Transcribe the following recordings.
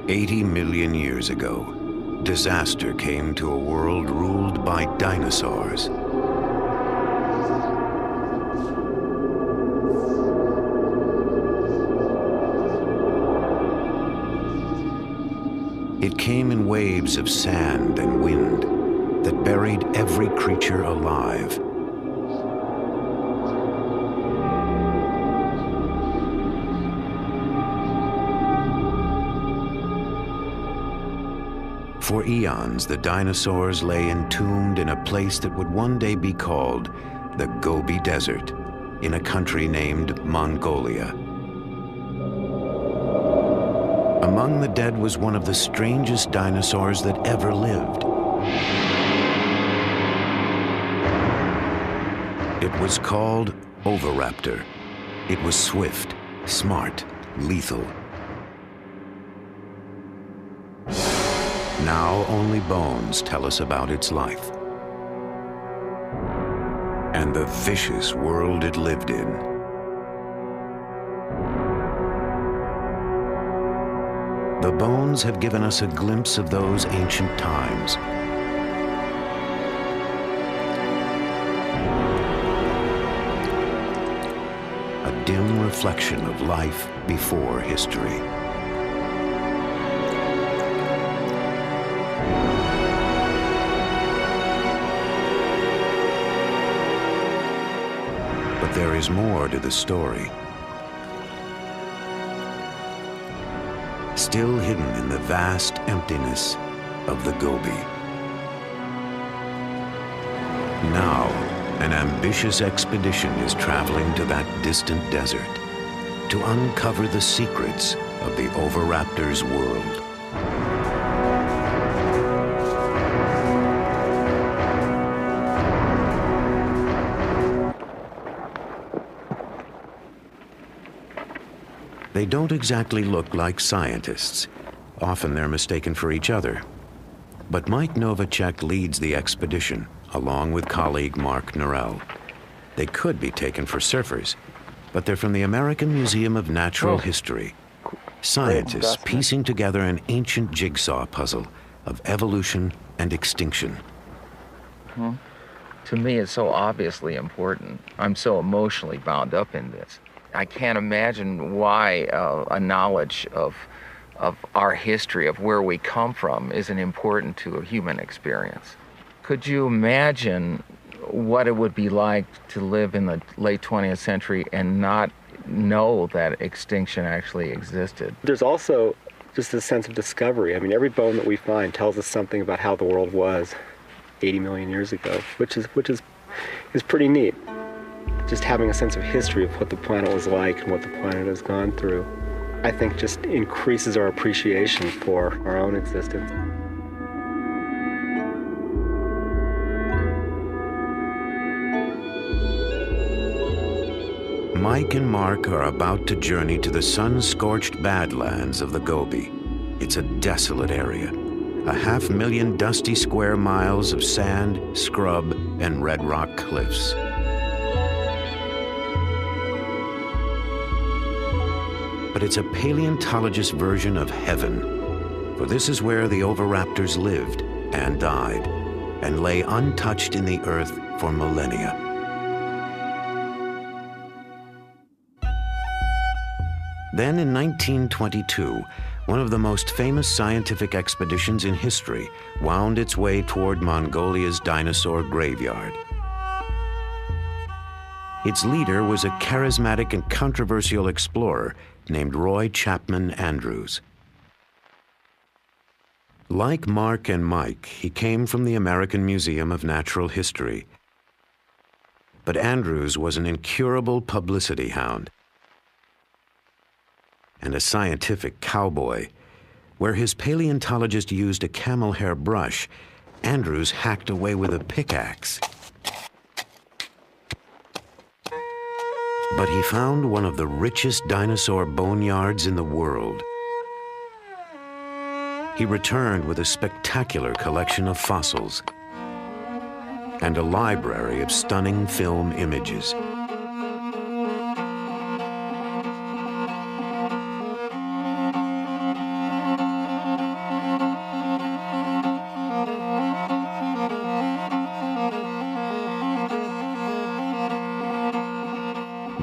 80 million years ago, disaster came to a world ruled by dinosaurs. It came in waves of sand and wind that buried every creature alive. For eons, the dinosaurs lay entombed in a place that would one day be called the Gobi Desert, in a country named Mongolia. Among the dead was one of the strangest dinosaurs that ever lived. It was called Oviraptor. It was swift, smart, lethal. Now only bones tell us about its life and the vicious world it lived in. The bones have given us a glimpse of those ancient times. A dim reflection of life before history. But there is more to the story. Still hidden in the vast emptiness of the Gobi. Now, an ambitious expedition is traveling to that distant desert to uncover the secrets of the Oviraptor's world. They don't exactly look like scientists. Often they're mistaken for each other. But Mike Novacek leads the expedition, along with colleague Mark Norell. They could be taken for surfers, but they're from the American Museum of Natural History. Scientists piecing together an ancient jigsaw puzzle of evolution and extinction. To me, it's so obviously important. I'm so emotionally bound up in this. I can't imagine why a knowledge of our history, of where we come from, isn't important to a human experience. Could you imagine what it would be like to live in the late 20th century and not know that extinction actually existed? There's also just a sense of discovery. I mean, every bone that we find tells us something about how the world was 80 million years ago, which is pretty neat. Just having a sense of history of what the planet was like and what the planet has gone through, I think just increases our appreciation for our own existence. Mike and Mark are about to journey to the sun-scorched badlands of the Gobi. It's a desolate area, 500,000 dusty square miles of sand, scrub, and red rock cliffs. But it's a paleontologist version of heaven, for this is where the Oviraptors lived and died, and lay untouched in the earth for millennia. Then in 1922, one of the most famous scientific expeditions in history wound its way toward Mongolia's dinosaur graveyard. Its leader was a charismatic and controversial explorer named Roy Chapman Andrews. Like Mark and Mike, he came from the American Museum of Natural History. But Andrews was an incurable publicity hound and a scientific cowboy. Where his paleontologist used a camel hair brush, Andrews hacked away with a pickaxe. But he found one of the richest dinosaur boneyards in the world. He returned with a spectacular collection of fossils and a library of stunning film images.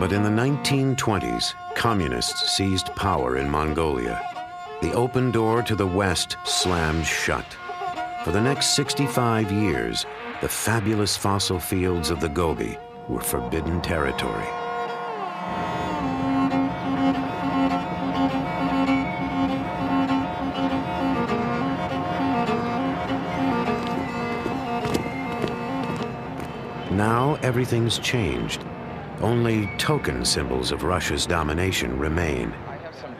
But in the 1920s, communists seized power in Mongolia. The open door to the West slammed shut. For the next 65 years, the fabulous fossil fields of the Gobi were forbidden territory. Now everything's changed. Only token symbols of Russia's domination remain.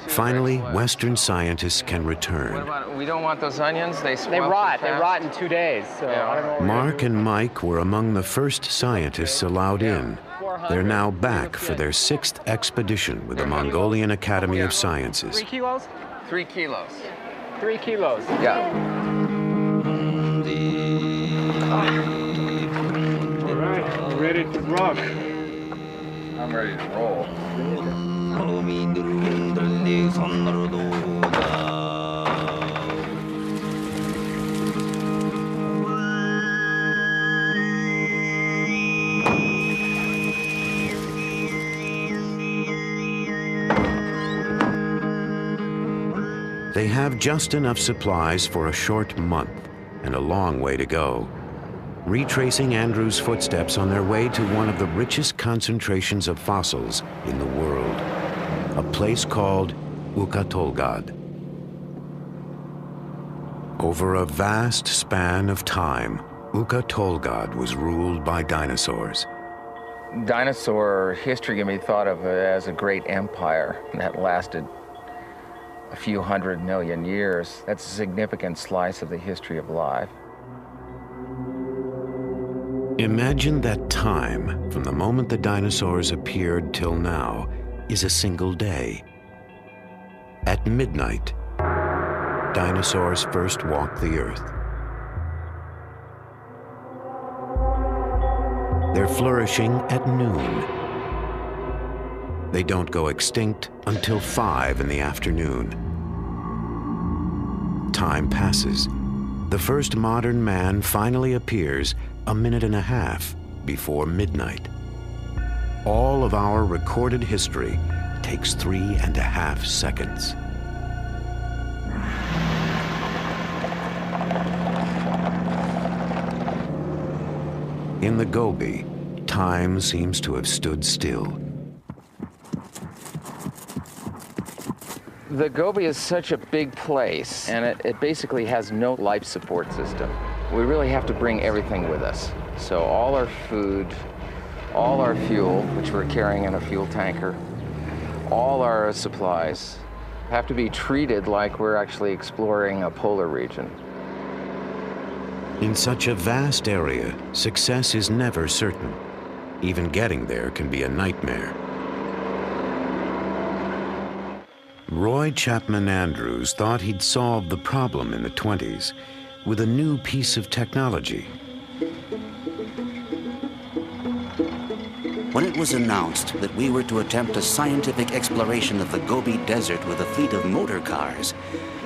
Finally, Western scientists can return. What about, we don't want those onions? They rot. They rot in 2 days. So I don't know. Mark and Mike were among the first scientists allowed in. They're now back for their 6th expedition with the Mongolian Academy of Sciences. 3 kilos? 3 kilos. 3 kilos. Yeah. All right, ready to rock. I'm ready to roll. They have just enough supplies for a short month and a long way to go, retracing Andrew's footsteps on their way to one of the richest concentrations of fossils in the world, a place called Ukatolgad. Over a vast span of time, Ukatolgad was ruled by dinosaurs. Dinosaur history can be thought of as a great empire that lasted a few 100 million years. That's a significant slice of the history of life. Imagine that time from the moment the dinosaurs appeared till now is a single day. At midnight, dinosaurs first walked the earth. They're flourishing at noon. They don't go extinct until 5 in the afternoon. Time passes. The first modern man finally appears a minute and a half before midnight. All of our recorded history takes 3.5 seconds. In the Gobi, time seems to have stood still. The Gobi is such a big place, and it basically has no life support system. We really have to bring everything with us. So all our food, all our fuel, which we're carrying in a fuel tanker, all our supplies have to be treated like we're actually exploring a polar region. In such a vast area, success is never certain. Even getting there can be a nightmare. Roy Chapman Andrews thought he'd solved the problem in the 20s with a new piece of technology. When it was announced that we were to attempt a scientific exploration of the Gobi Desert with a fleet of motor cars,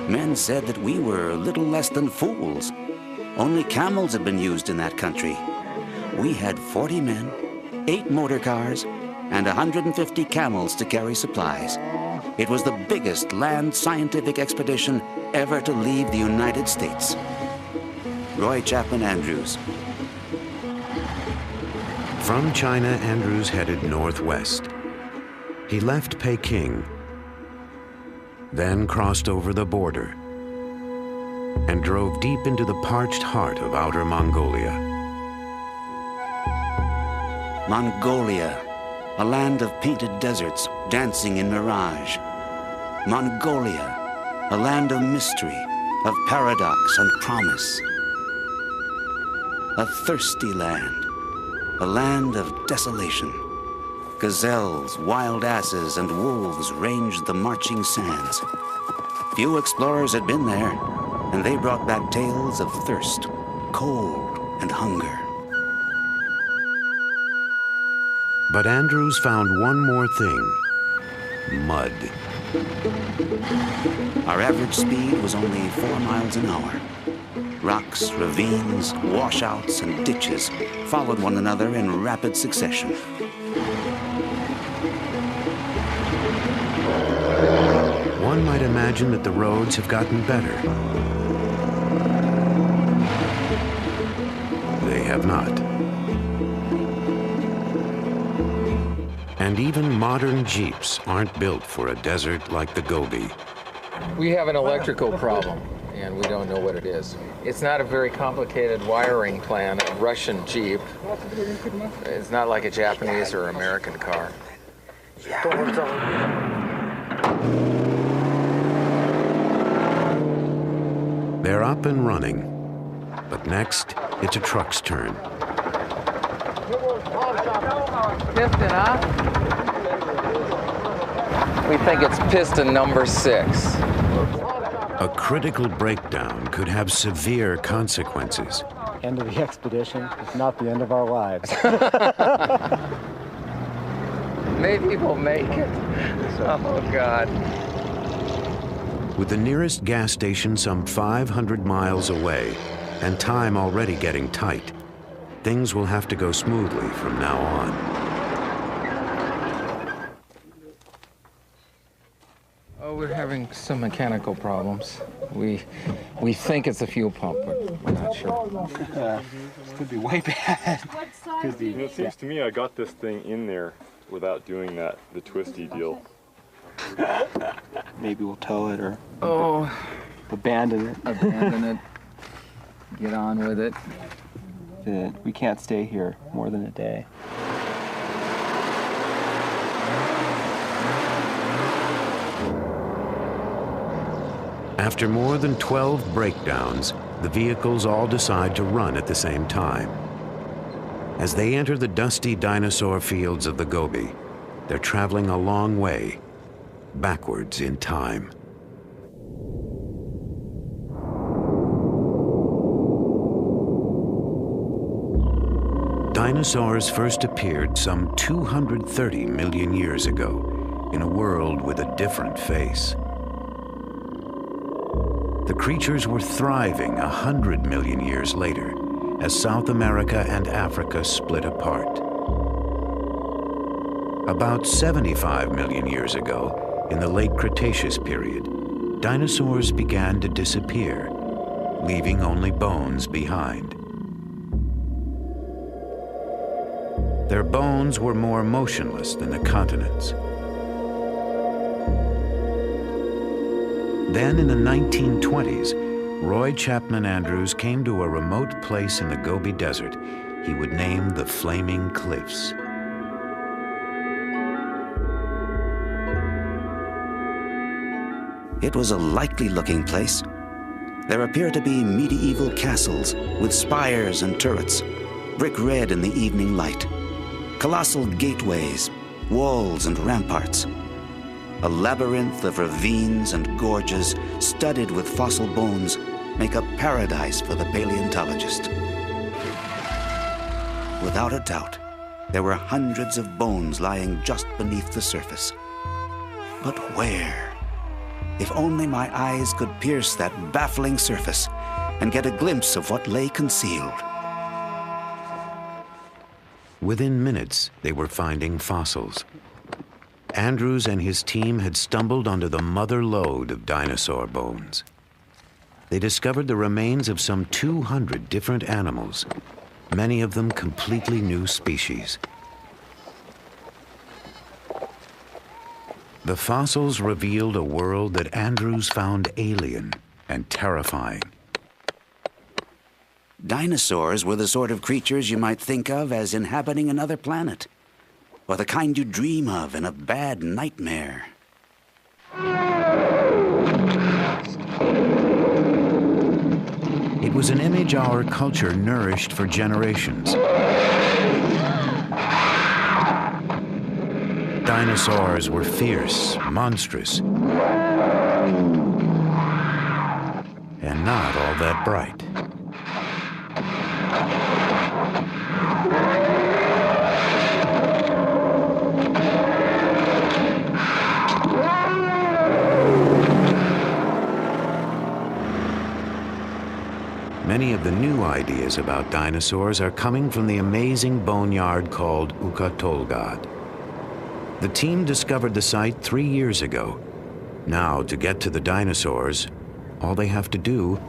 men said that we were little less than fools. Only camels had been used in that country. We had 40 men, 8 motor cars, and 150 camels to carry supplies. It was the biggest land scientific expedition ever to leave the United States. Roy Chapman Andrews. From China, Andrews headed northwest. He left Peking, then crossed over the border, and drove deep into the parched heart of outer Mongolia. Mongolia, a land of painted deserts dancing in mirage. Mongolia, a land of mystery, of paradox and promise. A thirsty land, a land of desolation. Gazelles, wild asses, and wolves ranged the marching sands. Few explorers had been there, and they brought back tales of thirst, cold, and hunger. But Andrews found one more thing: mud. Our average speed was only 4 miles an hour. Rocks, ravines, washouts, and ditches followed one another in rapid succession. one might imagine that the roads have gotten better. They have not. And even modern Jeeps aren't built for a desert like the Gobi. We have an electrical problem, and we don't know what it is. It's not a very complicated wiring plan, a Russian Jeep. It's not like a Japanese or American car. They're up and running, but next, it's a truck's turn. Piston, huh? We think it's piston number 6. A critical breakdown could have severe consequences. End of the expedition, if not the end of our lives. Maybe we'll make it. Oh, God. With the nearest gas station some 500 miles away and time already getting tight, things will have to go smoothly from now on. Oh, we're having some mechanical problems. We think it's a fuel pump, but we're not sure. This could be way bad. It seems to me I got this thing in there without doing the twisty deal. Maybe we'll tow it or Abandon it. Get on with it. We can't stay here more than a day. After more than 12 breakdowns, the vehicles all decide to run at the same time. As they enter the dusty dinosaur fields of the Gobi, they're traveling a long way, backwards in time. Dinosaurs first appeared some 230 million years ago in a world with a different face. The creatures were thriving 100 million years later as South America and Africa split apart. About 75 million years ago, in the late Cretaceous period, dinosaurs began to disappear, leaving only bones behind. Their bones were more motionless than the continents. Then in the 1920s, Roy Chapman Andrews came to a remote place in the Gobi Desert he would name the Flaming Cliffs. It was a likely-looking place. There appear to be medieval castles with spires and turrets, brick red in the evening light, colossal gateways, walls and ramparts. A labyrinth of ravines and gorges studded with fossil bones make a paradise for the paleontologist. Without a doubt, there were hundreds of bones lying just beneath the surface. But where? If only my eyes could pierce that baffling surface and get a glimpse of what lay concealed. Within minutes, they were finding fossils. Andrews and his team had stumbled onto the mother lode of dinosaur bones. They discovered the remains of some 200 different animals, many of them completely new species. The fossils revealed a world that Andrews found alien and terrifying. Dinosaurs were the sort of creatures you might think of as inhabiting another planet, or the kind you dream of in a bad nightmare. It was an image our culture nourished for generations. Dinosaurs were fierce, monstrous, and not all that bright. Many of the new ideas about dinosaurs are coming from the amazing boneyard called Ukatolgad. The team discovered the site 3 years ago, Now, to get to the dinosaurs, all they have to do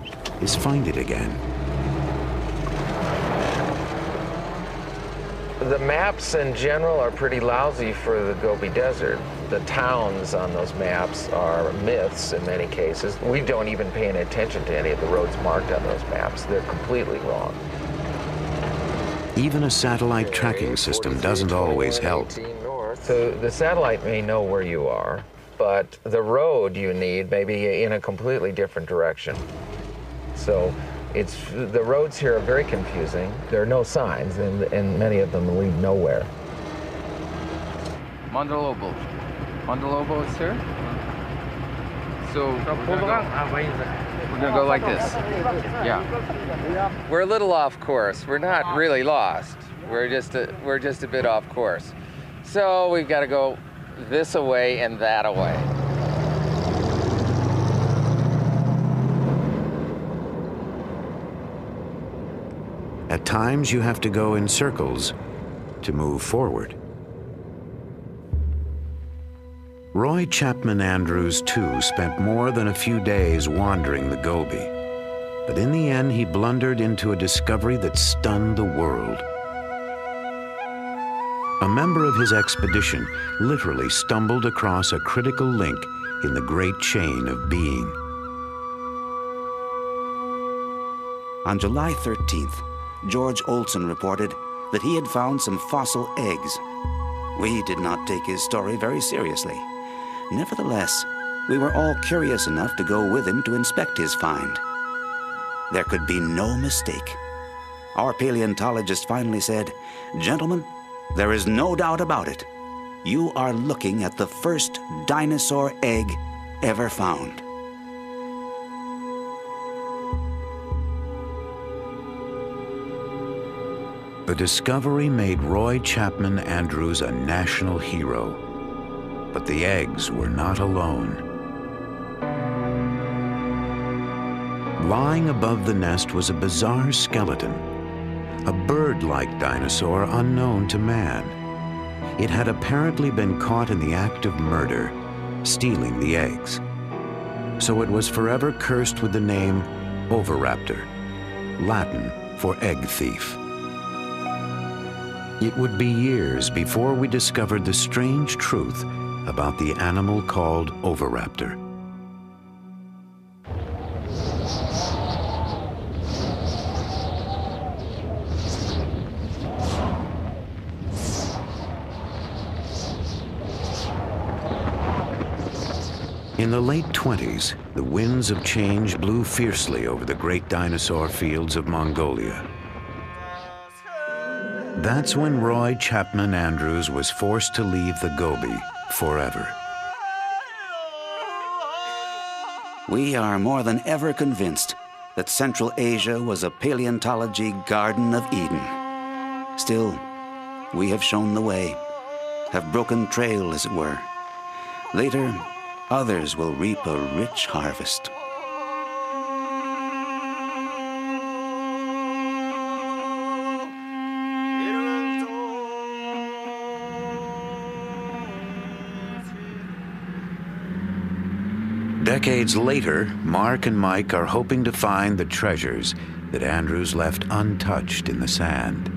is find it again. The maps in general are pretty lousy for the Gobi Desert. The towns on those maps are myths in many cases. We don't even pay any attention to any of the roads marked on those maps. They're completely wrong. Even a satellite tracking system doesn't always help. So the satellite may know where you are, but the road you need may be in a completely different direction. So the roads here are very confusing. There are no signs, and many of them lead nowhere. Mandalobo. Mandalobo is here. So we're gonna go like this. Yeah. We're a little off course. We're not really lost. We're just a bit off course. So we've got to go this away and that away. At times, you have to go in circles to move forward. Roy Chapman Andrews, too, spent more than a few days wandering the Gobi. But in the end, he blundered into a discovery that stunned the world. A member of his expedition literally stumbled across a critical link in the great chain of being. On July 13th, George Olson reported that he had found some fossil eggs. We did not take his story very seriously. Nevertheless, we were all curious enough to go with him to inspect his find. There could be no mistake. Our paleontologist finally said, "Gentlemen, there is no doubt about it. You are looking at the first dinosaur egg ever found." The discovery made Roy Chapman Andrews a national hero. But the eggs were not alone. Lying above the nest was a bizarre skeleton, a bird-like dinosaur unknown to man. It had apparently been caught in the act of murder, stealing the eggs. So it was forever cursed with the name Oviraptor, Latin for egg thief. It would be years before we discovered the strange truth about the animal called Oviraptor. In the late 20s, the winds of change blew fiercely over the great dinosaur fields of Mongolia. That's when Roy Chapman Andrews was forced to leave the Gobi forever. We are more than ever convinced that Central Asia was a paleontology Garden of Eden. Still, we have shown the way, have broken trail, as it were. Later, others will reap a rich harvest. Decades later, Mark and Mike are hoping to find the treasures that Andrews left untouched in the sand.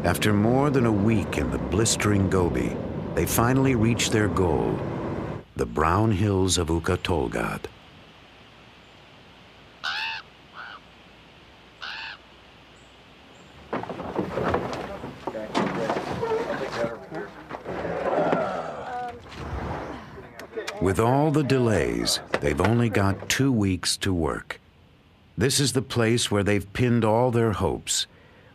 After more than a week in the blistering Gobi, they finally reach their goal, the brown hills of Ukatolgad. With all the delays, they've only got 2 weeks to work. This is the place where they've pinned all their hopes.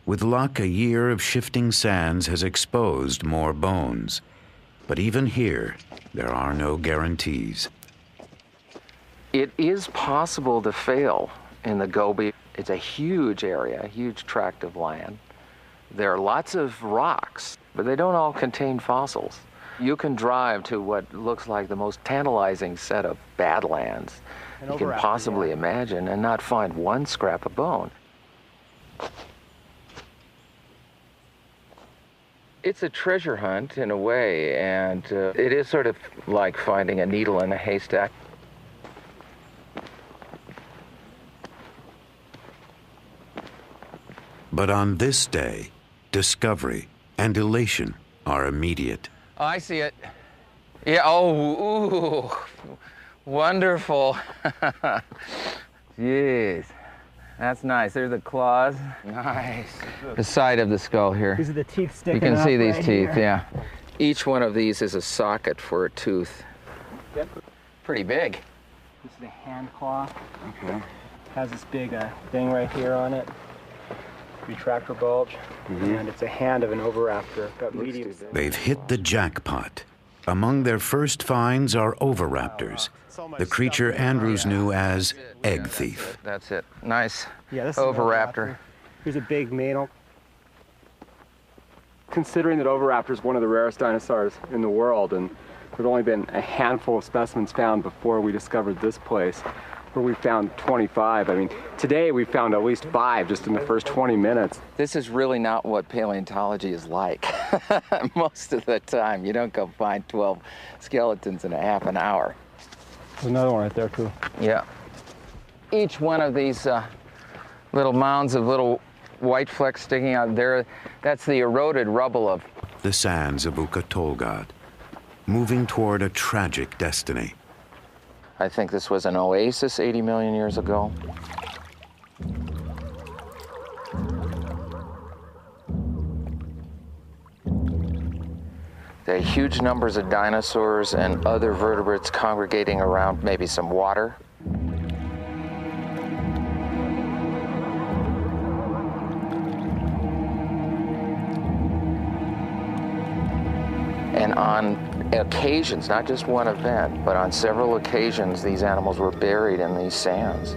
With luck, a year of shifting sands has exposed more bones. But even here, there are no guarantees. It is possible to fail in the Gobi. It's a huge area, a huge tract of land. There are lots of rocks, but they don't all contain fossils. You can drive to what looks like the most tantalizing set of badlands you can possibly imagine and not find one scrap of bone. It's a treasure hunt in a way, and it is sort of like finding a needle in a haystack. But on this day, discovery and elation are immediate. Oh, I see it. Yeah, oh, ooh, wonderful. Jeez, that's nice. There's the claws. Nice. The side of the skull here. These are the teeth sticking You can up see these right teeth, here. yeah. Each one of these is a socket for a tooth. Yep. Pretty big. This is the hand claw. Okay. Has this big thing right here on it. Retractor bulge. And it's a hand of an oviraptor. About medium. They've hit the jackpot. Among their first finds are oviraptors, the creature Andrews knew as egg thief. That's it. Nice. Yeah, this is an Oviraptor. Here's a big male. Considering that Oviraptor is one of the rarest dinosaurs in the world, and there'd only been a handful of specimens found before we discovered this place, where we found 25. I mean, today we found at least 5 just in the first 20 minutes. This is really not what paleontology is like. Most of the time, you don't go find 12 skeletons in a half an hour. There's another one right there, too. Yeah. Each one of these little mounds of little white flecks sticking out there, that's the eroded rubble of The sands of Ukatolgad, moving toward a tragic destiny. I think this was an oasis 80 million years ago. There are huge numbers of dinosaurs and other vertebrates congregating around maybe some water. And on occasions, not just one event, but on several occasions, these animals were buried in these sands.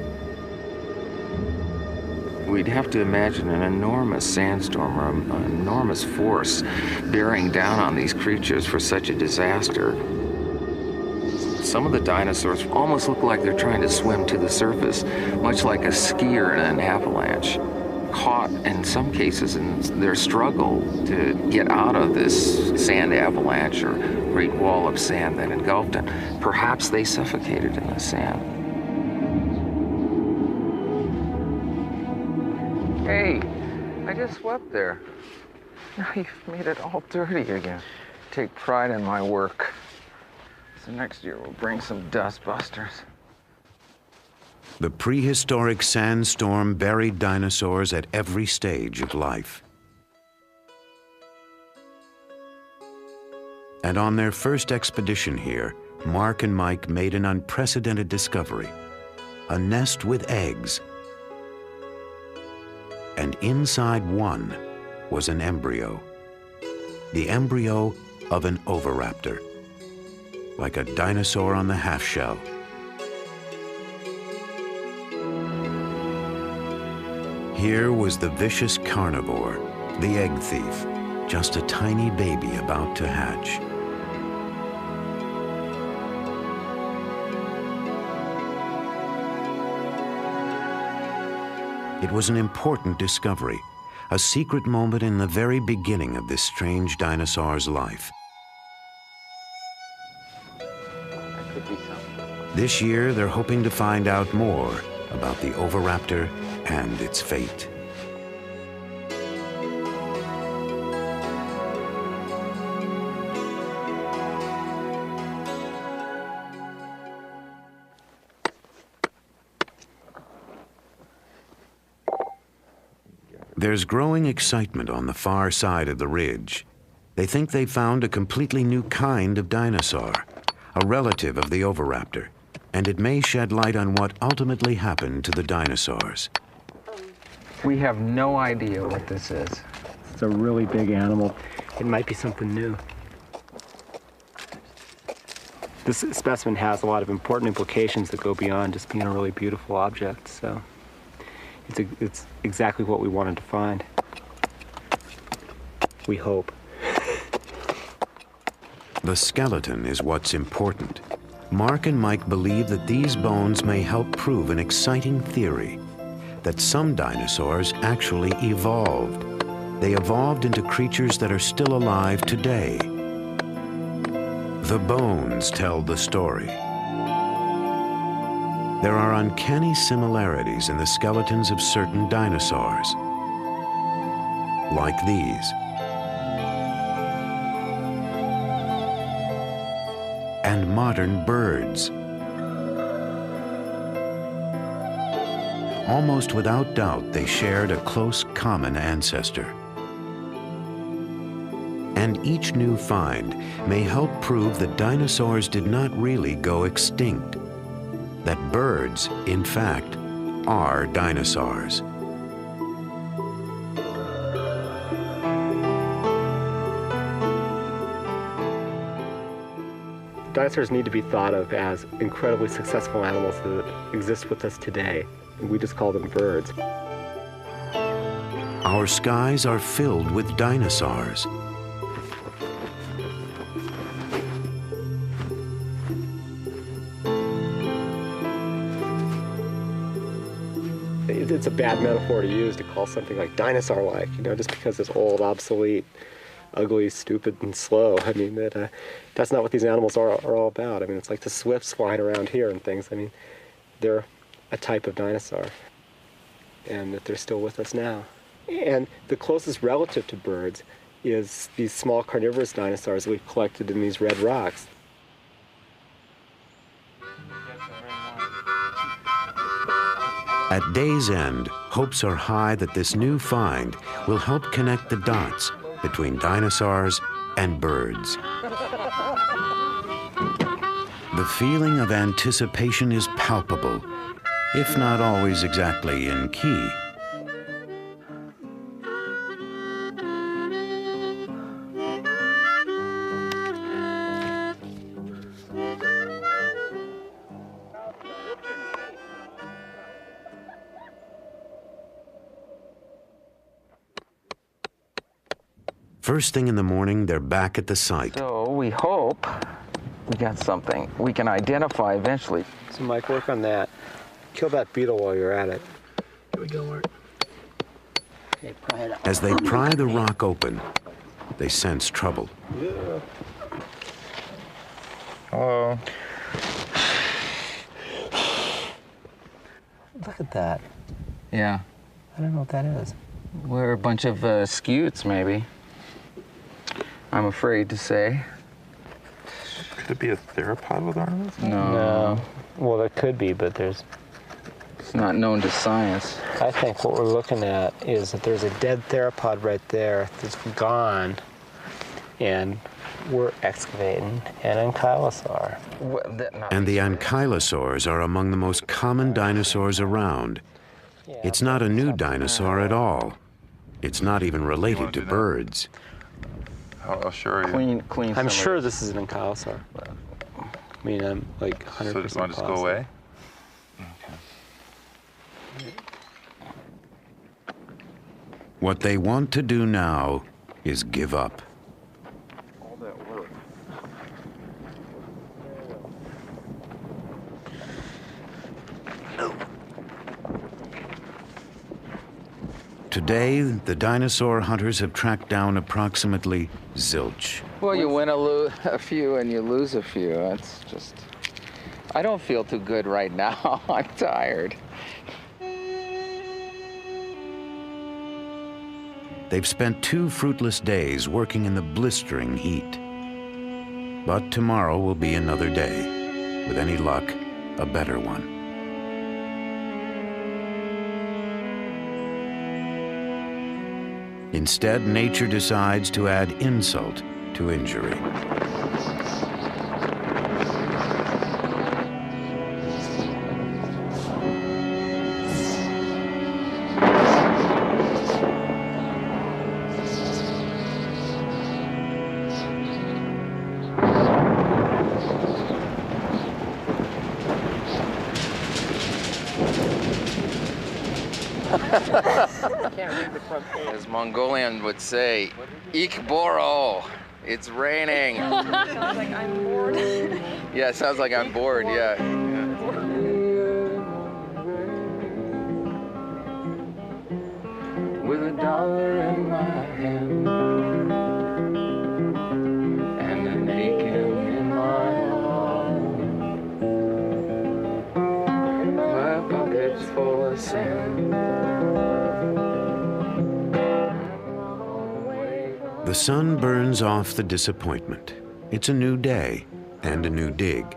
We'd have to imagine an enormous sandstorm or an enormous force bearing down on these creatures for such a disaster. Some of the dinosaurs almost look like they're trying to swim to the surface, much like a skier in an avalanche, caught in some cases in their struggle to get out of this sand avalanche or great wall of sand that engulfed them. Perhaps they suffocated in the sand. Hey, I just swept there. Now you've made it all dirty again. Take pride in my work. So next year we'll bring some dust busters. The prehistoric sandstorm buried dinosaurs at every stage of life. And on their first expedition here, Mark and Mike made an unprecedented discovery: a nest with eggs. And inside one was an embryo. The embryo of an oviraptor, like a dinosaur on the half-shell. Here was the vicious carnivore, the egg thief, just a tiny baby about to hatch. It was an important discovery, a secret moment in the very beginning of this strange dinosaur's life. That could be something. This year, they're hoping to find out more about the oviraptor and its fate. There's growing excitement on the far side of the ridge. They think they've found a completely new kind of dinosaur, a relative of the oviraptor, and it may shed light on what ultimately happened to the dinosaurs. We have no idea what this is. It's a really big animal. It might be something new. This specimen has a lot of important implications that go beyond just being a really beautiful object, so it's exactly what we wanted to find. We hope. The skeleton is what's important. Mark and Mike believe that these bones may help prove an exciting theory, that some dinosaurs actually evolved they evolved into creatures that are still alive today. The bones tell the story. There are uncanny similarities in the skeletons of certain dinosaurs, like these. And modern birds. Almost without doubt, they shared a close common ancestor. And each new find may help prove that dinosaurs did not really go extinct, that birds, in fact, are dinosaurs. Dinosaurs need to be thought of as incredibly successful animals that exist with us today. We just call them birds. Our skies are filled with dinosaurs. It's a bad metaphor to use to call something like dinosaur-like, you know, just because it's old, obsolete, ugly, stupid, and slow. I mean, that's not what these animals are all about. I mean, it's like the swifts flying around here and things. I mean, they're a type of dinosaur, and that they're still with us now. And the closest relative to birds is these small carnivorous dinosaurs that we've collected in these red rocks. At day's end, hopes are high that this new find will help connect the dots between dinosaurs and birds. The feeling of anticipation is palpable, if not always exactly in key. First thing in the morning, they're back at the site. So we hope we got something we can identify eventually. So Mike, work on that. Kill that beetle while you're at it. Here we go, Mark. Okay, pry it out. As they pry the rock open, they sense trouble. Yeah. Oh. Look at that. Yeah. I don't know what that is. We're a bunch of scutes, maybe. I'm afraid to say. Could it be a theropod with arms? No. Well, there could be, but It's not known to science. I think what we're looking at is that there's a dead theropod right there that's gone, and we're excavating an ankylosaur. And the ankylosaurs are among the most common dinosaurs around. It's not a new dinosaur at all. It's not even related to birds. I'll show you. Clean. I'm sure this is an ankylosaur. I mean, I'm like 100% So just want to just go positive. away? What they want to do now is give up. All that work. Today, the dinosaur hunters have tracked down approximately zilch. Well, you win a few and you lose a few. That's just... I don't feel too good right now. I'm tired. They've spent 2 fruitless days working in the blistering heat. But tomorrow will be another day. With any luck, a better one. Instead, nature decides to add insult to injury. As Mongolian would say, Ik Boro, it's raining. Sounds like I'm bored. Yeah, it sounds like I'm bored, yeah. With $1 in my The sun burns off the disappointment. It's a new day and a new dig.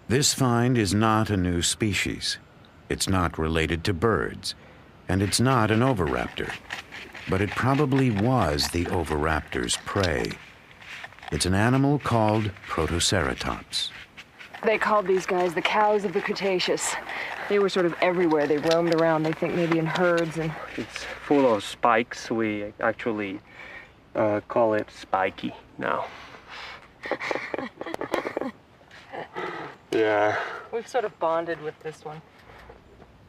This find is not a new species. It's not related to birds, and it's not an oviraptor. But it probably was the oviraptor's prey. It's an animal called Protoceratops. They called these guys the cows of the Cretaceous. They were sort of everywhere. They roamed around, they think maybe in herds. And It's full of spikes. We actually call it spiky now. Yeah. we've sort of bonded with this one.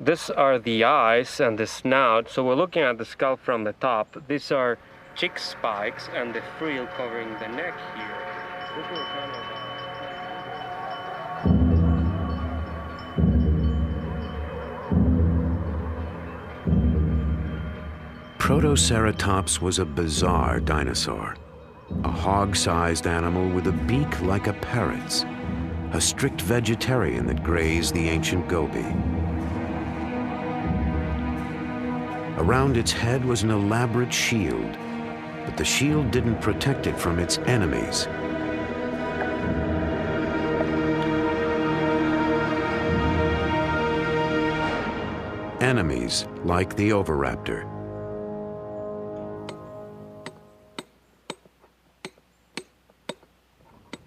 These are the eyes and the snout. So we're looking at the skull from the top. These are cheek spikes and the frill covering the neck here. This was kind of Protoceratops was a bizarre dinosaur, a hog-sized animal with a beak like a parrot's, a strict vegetarian that grazed the ancient Gobi. Around its head was an elaborate shield, but the shield didn't protect it from its enemies. Enemies like the oviraptor.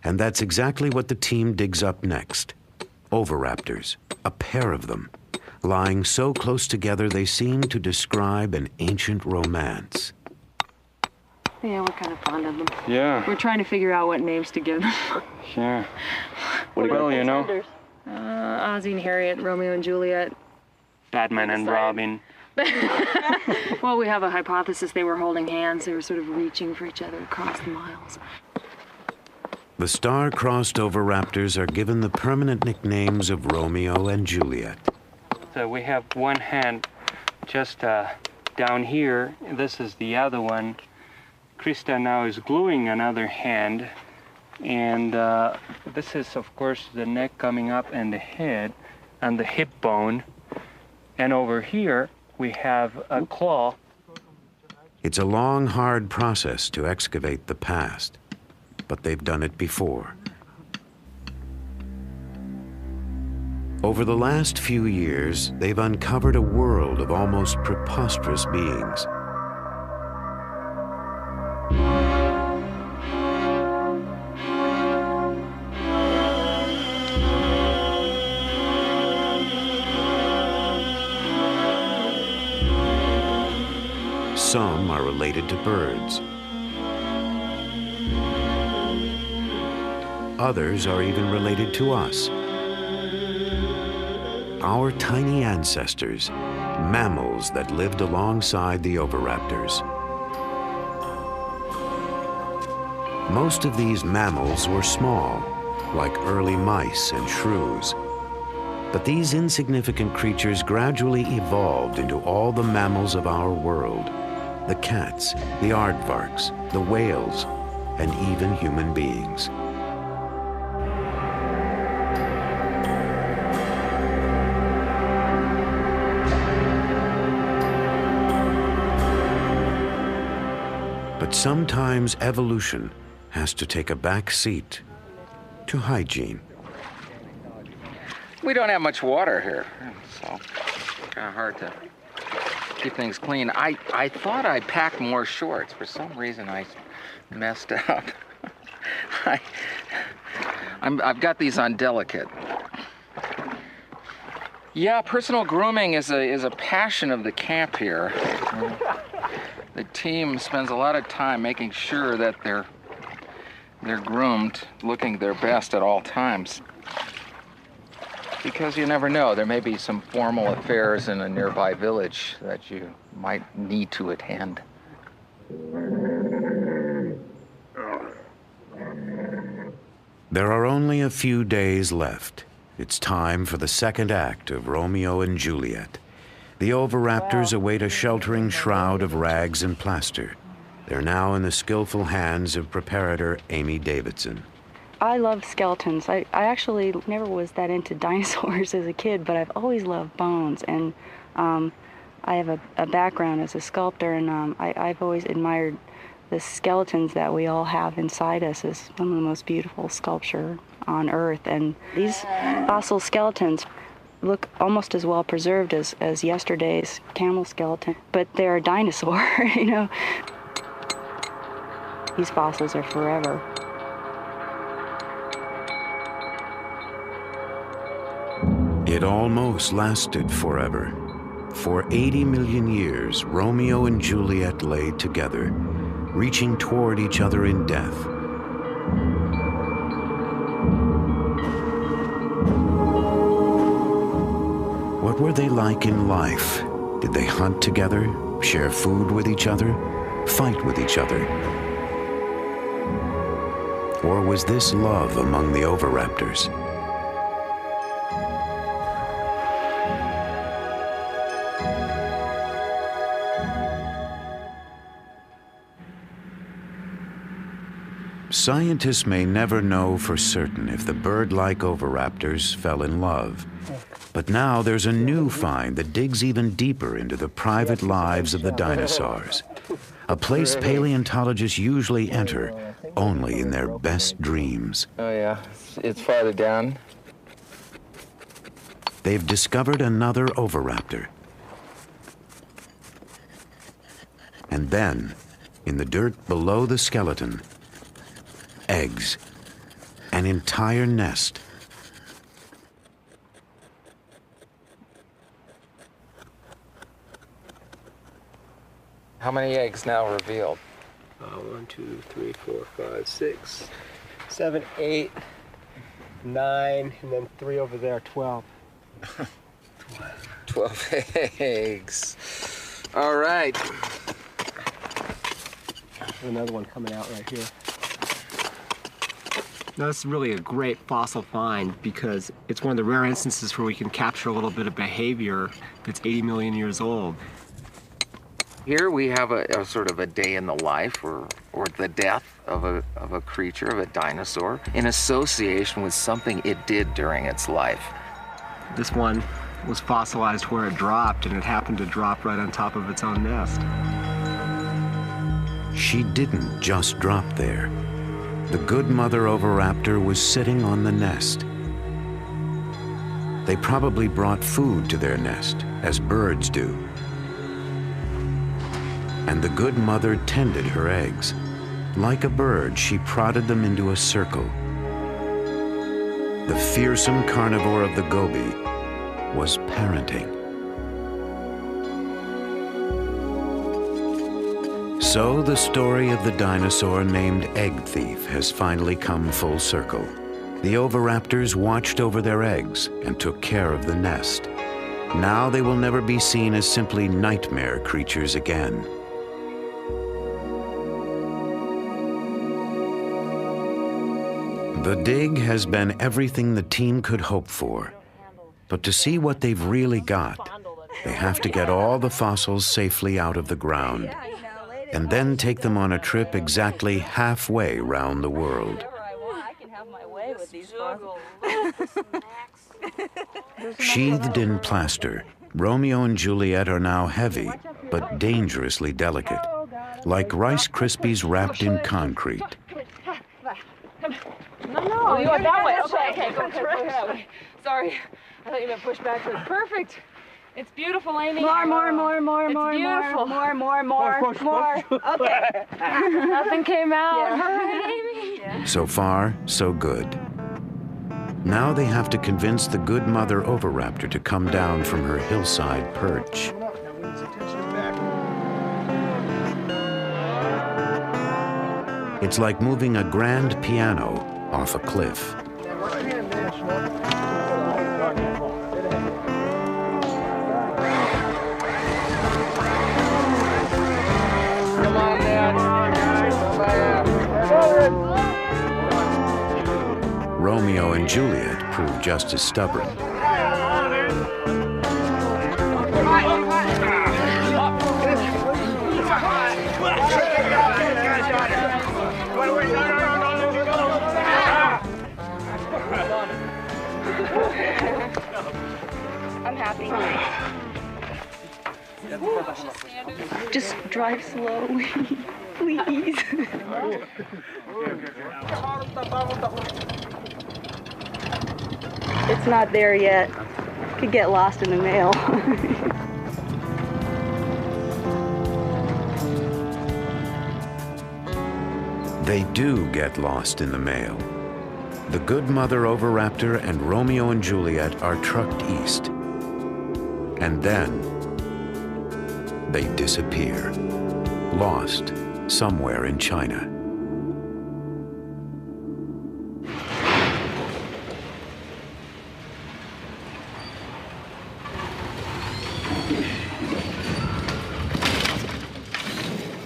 And that's exactly what the team digs up next. Oviraptors, a pair of them, lying so close together they seem to describe an ancient romance. Yeah, we're kind of fond of them. Yeah. We're trying to figure out what names to give them. Yeah. Well, you know. Ozzie and Harriet, Romeo and Juliet. Batman and Robin. Well, we have a hypothesis they were holding hands. They were sort of reaching for each other across the miles. The star-crossed oviraptors are given the permanent nicknames of Romeo and Juliet. So we have one hand just down here. This is the other one. Krista now is gluing another hand. And this is, of course, the neck coming up and the head and the hip bone. And over here, we have a claw. It's a long, hard process to excavate the past, but they've done it before. Over the last few years, they've uncovered a world of almost preposterous beings. Some are related to birds. Others are even related to us. Our tiny ancestors, mammals that lived alongside the oviraptors. Most of these mammals were small, like early mice and shrews. But these insignificant creatures gradually evolved into all the mammals of our world. The cats, the aardvarks, the whales, and even human beings. But sometimes evolution has to take a back seat to hygiene. We don't have much water here, so it's kind of hard to keep things clean. I thought I packed more shorts. For some reason, I messed up. I've got these on delicate. Yeah, personal grooming is a passion of the camp here. The team spends a lot of time making sure that they're groomed, looking their best at all times. Because you never know, there may be some formal affairs in a nearby village that you might need to attend. There are only a few days left. It's time for the second act of Romeo and Juliet. The oviraptors await a sheltering shroud of rags and plaster. They're now in the skillful hands of preparator Amy Davidson. I love skeletons. I actually never was that into dinosaurs as a kid, but I've always loved bones. And I have a background as a sculptor, and I've always admired the skeletons that we all have inside us as one of the most beautiful sculpture on Earth. And these fossil skeletons look almost as well preserved as yesterday's camel skeleton, but they're a dinosaur, you know. These fossils are forever. It almost lasted forever. For 80 million years, Romeo and Juliet lay together, reaching toward each other in death. What were they like in life? Did they hunt together, share food with each other, fight with each other? Or was this love among the oviraptors? Scientists may never know for certain if the bird-like oviraptors fell in love. But now there's a new find that digs even deeper into the private lives of the dinosaurs, a place paleontologists usually enter only in their best dreams. Oh yeah, it's farther down. They've discovered another oviraptor. And then, in the dirt below the skeleton, eggs, an entire nest. How many eggs now revealed? 1, 2, 3, 4, 5, 6, 7, 8, 9, and then 3 over there, 12. 12 eggs. All right. There's another one coming out right here. Now, this is really a great fossil find because it's one of the rare instances where we can capture a little bit of behavior that's 80 million years old. Here we have a sort of a day in the life or the death of a creature, of a dinosaur, in association with something it did during its life. This one was fossilized where it dropped, and it happened to drop right on top of its own nest. She didn't just drop there. The good mother oviraptor was sitting on the nest. They probably brought food to their nest, as birds do. And the good mother tended her eggs. Like a bird, she prodded them into a circle. The fearsome carnivore of the Gobi was parenting. So the story of the dinosaur named Egg Thief has finally come full circle. The oviraptors watched over their eggs and took care of the nest. Now they will never be seen as simply nightmare creatures again. The dig has been everything the team could hope for. But to see what they've really got, they have to get all the fossils safely out of the ground, and then take them on a trip exactly halfway round the world. Sheathed in plaster, Romeo and Juliet are now heavy, but dangerously delicate, like Rice Krispies wrapped in concrete. No, you went that way. Okay, go that way. Sorry, I thought you meant push back. It's perfect. It's beautiful, Amy. More. It's beautiful. More. Okay. Nothing came out. Yeah. All right, Amy. Yeah. So far, so good. Now they have to convince the good mother oviraptor to come down from her hillside perch. It's like moving a grand piano off a cliff. Come on, Dad. Romeo and Juliet prove just as stubborn. I'm happy. Just drive slowly, please. It's not there yet. Could get lost in the mail. They do get lost in the mail. The good mother oviraptor and Romeo and Juliet are trucked east. And then they disappear, lost somewhere in China.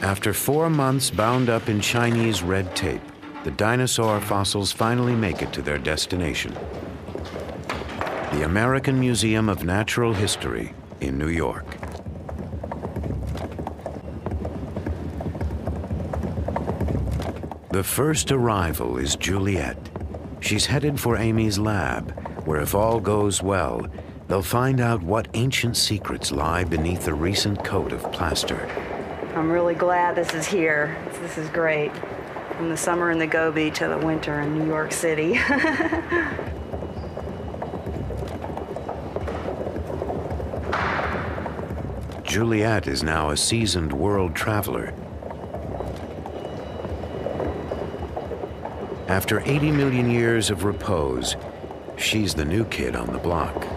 After 4 months bound up in Chinese red tape, the dinosaur fossils finally make it to their destination, the American Museum of Natural History in New York. The first arrival is Juliet. She's headed for Amy's lab, where if all goes well, they'll find out what ancient secrets lie beneath the recent coat of plaster. I'm really glad this is here. This is great. From the summer in the Gobi to the winter in New York City. Juliet is now a seasoned world traveler. After 80 million years of repose, she's the new kid on the block.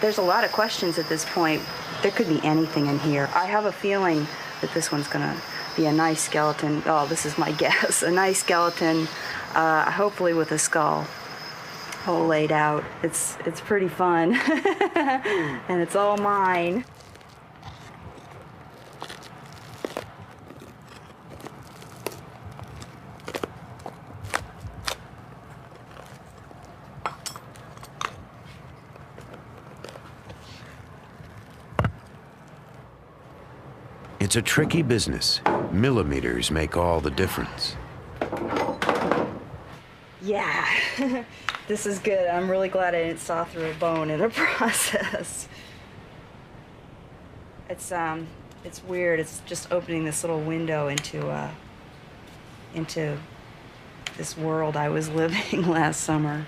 There's a lot of questions at this point. There could be anything in here. I have a feeling that this one's gonna be a nice skeleton. Oh, this is my guess. A nice skeleton, hopefully with a skull all laid out. It's pretty fun. And it's all mine. It's a tricky business. Millimeters make all the difference. Yeah, this is good. I'm really glad I didn't saw through a bone in the process. It's weird. It's just opening this little window into this world I was living last summer.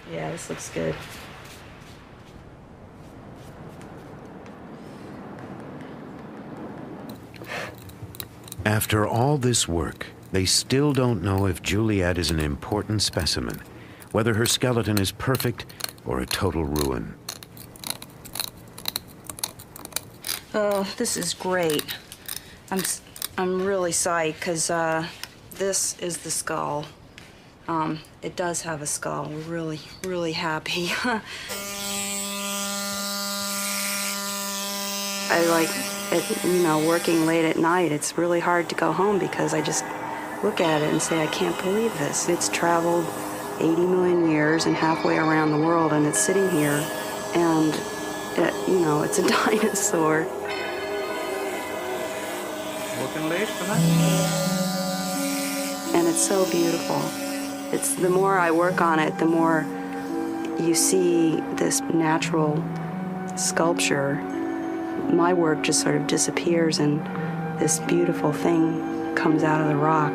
Yeah, this looks good. After all this work, they still don't know if Juliet is an important specimen, whether her skeleton is perfect or a total ruin. Oh, this is great. I'm really psyched because this is the skull. It does have a skull. We're really happy. I like it, you know, working late at night. It's really hard to go home because I just look at it and say, I can't believe this. It's traveled 80 million years and halfway around the world, and it's sitting here, and you know, it's a dinosaur. Working late tonight? And it's so beautiful. It's the more I work on it, the more you see this natural sculpture. My work just sort of disappears and this beautiful thing comes out of the rock.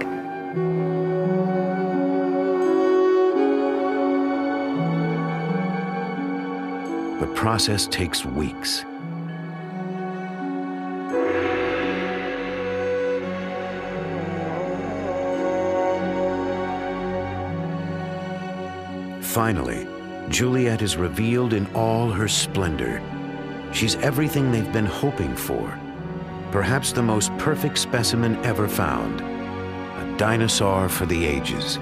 The process takes weeks. Finally, Juliet is revealed in all her splendor. She's everything they've been hoping for. Perhaps the most perfect specimen ever found. A dinosaur for the ages.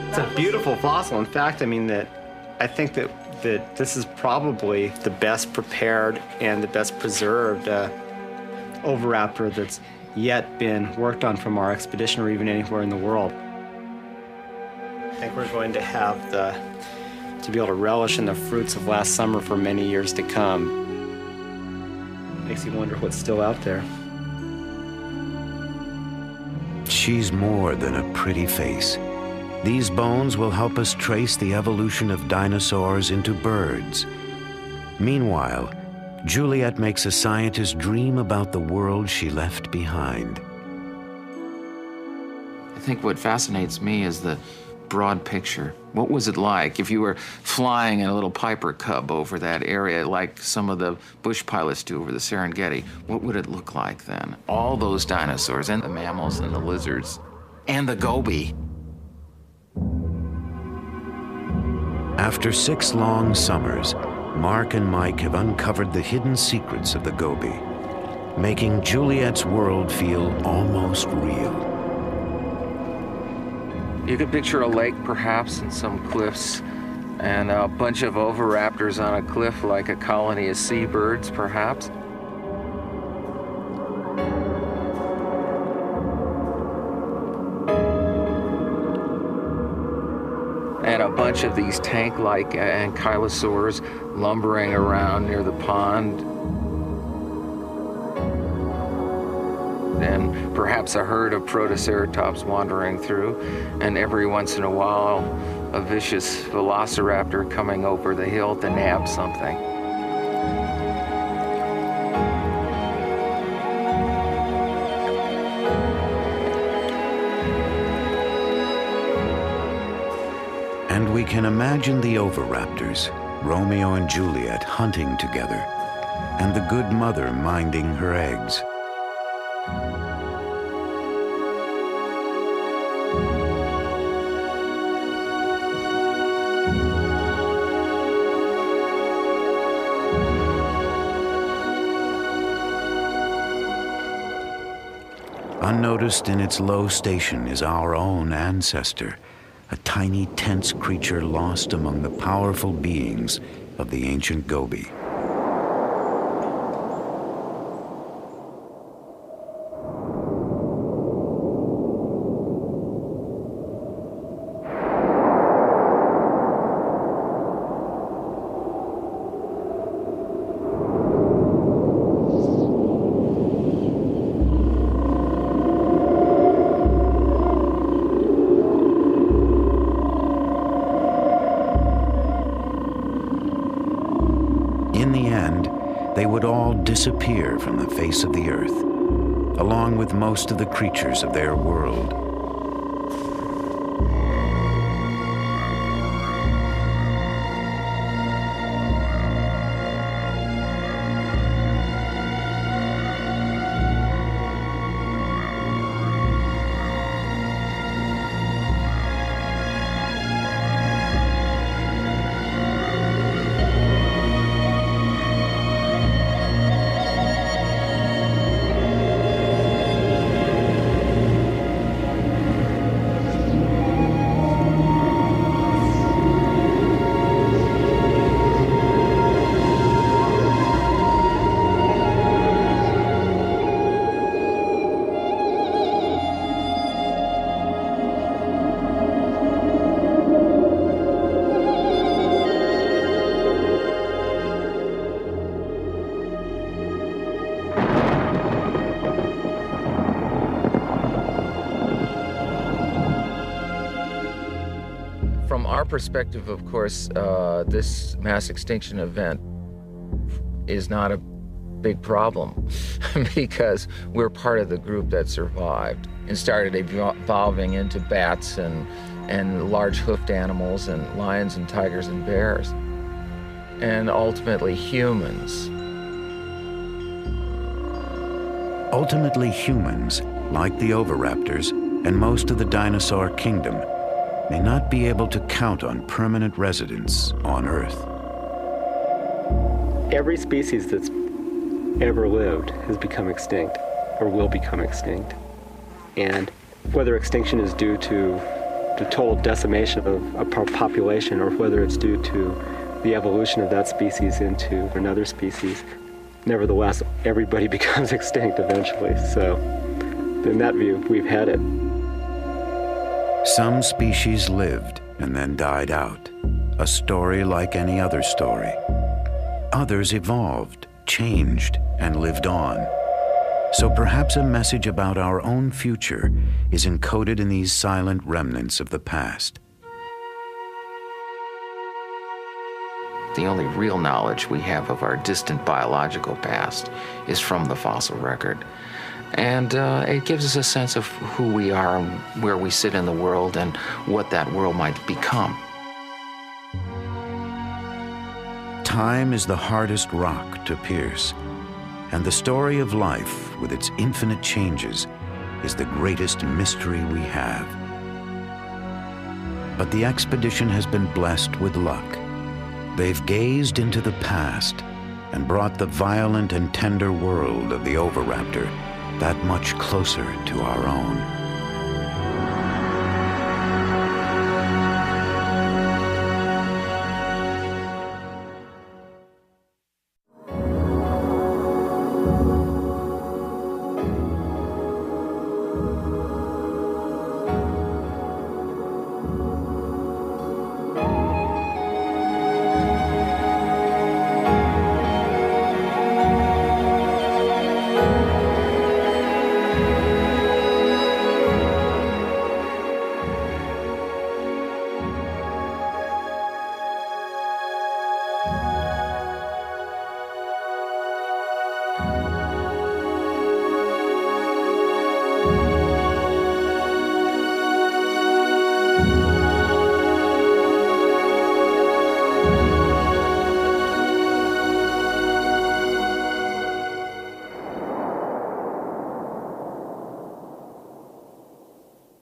It's a beautiful fossil. In fact, I mean, I think that this is probably the best prepared and the best preserved oviraptor that's yet been worked on from our expedition or even anywhere in the world. I think we're going to have to be able to relish in the fruits of last summer for many years to come. Makes you wonder what's still out there. She's more than a pretty face. These bones will help us trace the evolution of dinosaurs into birds. Meanwhile, Juliet makes a scientist dream about the world she left behind. I think what fascinates me is the broad picture. What was it like if you were flying in a little Piper Cub over that area like some of the bush pilots do over the Serengeti? What would it look like then? All those dinosaurs and the mammals and the lizards and the goby. After 6 long summers, Mark and Mike have uncovered the hidden secrets of the goby, making Juliet's world feel almost real. You could picture a lake, perhaps, and some cliffs, and a bunch of oviraptors on a cliff like a colony of seabirds, perhaps. And a bunch of these tank-like ankylosaurs lumbering around near the pond. And perhaps a herd of protoceratops wandering through, and every once in a while, a vicious velociraptor coming over the hill to nab something. And we can imagine the oviraptors, Romeo and Juliet hunting together, and the good mother minding her eggs. Unnoticed in its low station is our own ancestor, a tiny, tense creature lost among the powerful beings of the ancient goby. They would all disappear from the face of the earth, along with most of the creatures of their world. From our perspective, of course, this mass extinction event is not a big problem because we're part of the group that survived and started evolving into bats and large hoofed animals and lions and tigers and bears, and ultimately humans. Ultimately, humans, like the oviraptors and most of the dinosaur kingdom, may not be able to count on permanent residence on Earth. Every species that's ever lived has become extinct or will become extinct. And whether extinction is due to the total decimation of a population or whether it's due to the evolution of that species into another species, nevertheless, everybody becomes extinct eventually. So in that view, we've had it. Some species lived and then died out, a story like any other story. Others evolved, changed, and lived on. So perhaps a message about our own future is encoded in these silent remnants of the past. The only real knowledge we have of our distant biological past is from the fossil record. And it gives us a sense of who we are and where we sit in the world and what that world might become. Time is the hardest rock to pierce, and the story of life, with its infinite changes, is the greatest mystery we have. But the expedition has been blessed with luck. They've gazed into the past and brought the violent and tender world of the oviraptor that much closer to our own.